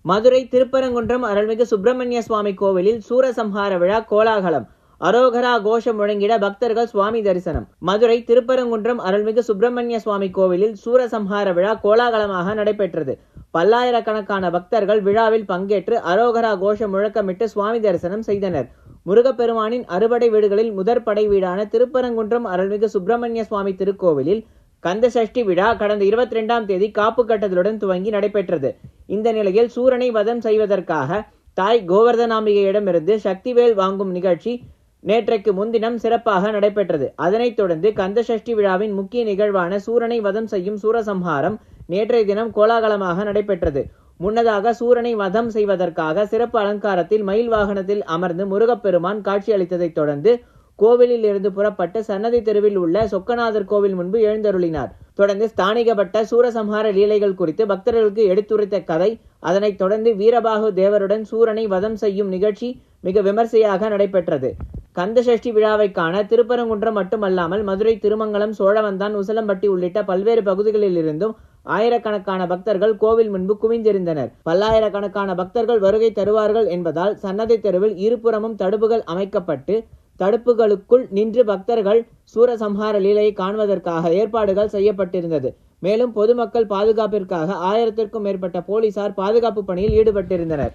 மதுரை திருப்பரங்குன்றம் அருள்மிகு சுப்பிரமணிய சுவாமி கோவிலில் சூரசம்ஹார விழா கோலாகலம். அரோகரா கோஷம் முழங்கிட பக்தர்கள் சுவாமி தரிசனம். மதுரை திருப்பரங்குன்றம் அருள்மிகு சுப்பிரமணிய சுவாமி கோவிலில் சூரசம்ஹார விழா கோலாகலமாக நடைபெற்றது. பல்லாயிரக்கணக்கான பக்தர்கள் விழாவில் பங்கேற்று அரோகரா கோஷம் முழக்கமிட்டு சுவாமி தரிசனம் செய்தனர். முருகப்பெருமானின் அறுபடை வீடுகளில் முதற் படை வீடான திருப்பரங்குன்றம் அருள்மிகு சுப்பிரமணிய சுவாமி திருக்கோவிலில் கந்த சஷ்டி விழா கடந்த 22ஆம் தேதி காப்பு கட்டுதலுடன் துவங்கி நடைபெற்றது. இந்த நிலையில் சூரனை வதம் செய்வதற்காக தாய் கோவர்தனாம்பிகையிடமிருந்து சக்திவேல் வாங்கும் நிகழ்ச்சி நேற்றைக்கு முன்தினம் சிறப்பாக நடைபெற்றது. அதனைத் தொடர்ந்து கந்த சஷ்டி விழாவின் முக்கிய நிகழ்வான சூரனை வதம் செய்யும் சூரசம்ஹாரம் நேற்றைய தினம் கோலாகலமாக நடைபெற்றது. முன்னதாக சூரனை வதம் செய்வதற்காக சிறப்பு அலங்காரத்தில் மயில் வாகனத்தில் அமர்ந்து முருகப்பெருமான் காட்சியளித்ததைத் தொடர்ந்து கோவிலில் இருந்து புறப்பட்டு சன்னதி தெருவில் உள்ள சொக்கநாதர் கோவில் முன்பு எழுந்தருளினார். தொடர்ந்து ஸ்தானிக்கப்பட்ட சூரசம்ஹார லீலைகள் குறித்து பக்தர்களுக்கு எடுத்துரைத்த கதை. அதனைத் தொடர்ந்து வீரபாகு தேவருடன் சூரனை வதம் செய்யும் நிகழ்ச்சி மிக விமர்சையாக நடைபெற்றது. கந்த சஷ்டி விழாவை காண திருப்பரங்குன்றம் மட்டுமல்லாமல் மதுரை, திருமங்கலம், சோழவந்தான், உசிலம்பட்டி உள்ளிட்ட பல்வேறு பகுதிகளில் இருந்தும் ஆயிரக்கணக்கான பக்தர்கள் கோவில் முன்பு குவிந்திருந்தனர். பல்லாயிரக்கணக்கான பக்தர்கள் வருகை தருவார்கள் என்பதால் சன்னதி தெருவில் இருபுறமும் தடுப்புகள் அமைக்கப்பட்டு தடுப்புகளுக்குள் நின்று பக்தர்கள் சூரசம்ஹார லீலையை காண்பதற்காக ஏற்பாடுகள் செய்யப்பட்டிருந்தது. மேலும் பொதுமக்கள் பாதுகாப்பிற்காக 1000க்கும் மேற்பட்ட போலீசார் பாதுகாப்பு பணியில் ஈடுபட்டிருந்தனர்.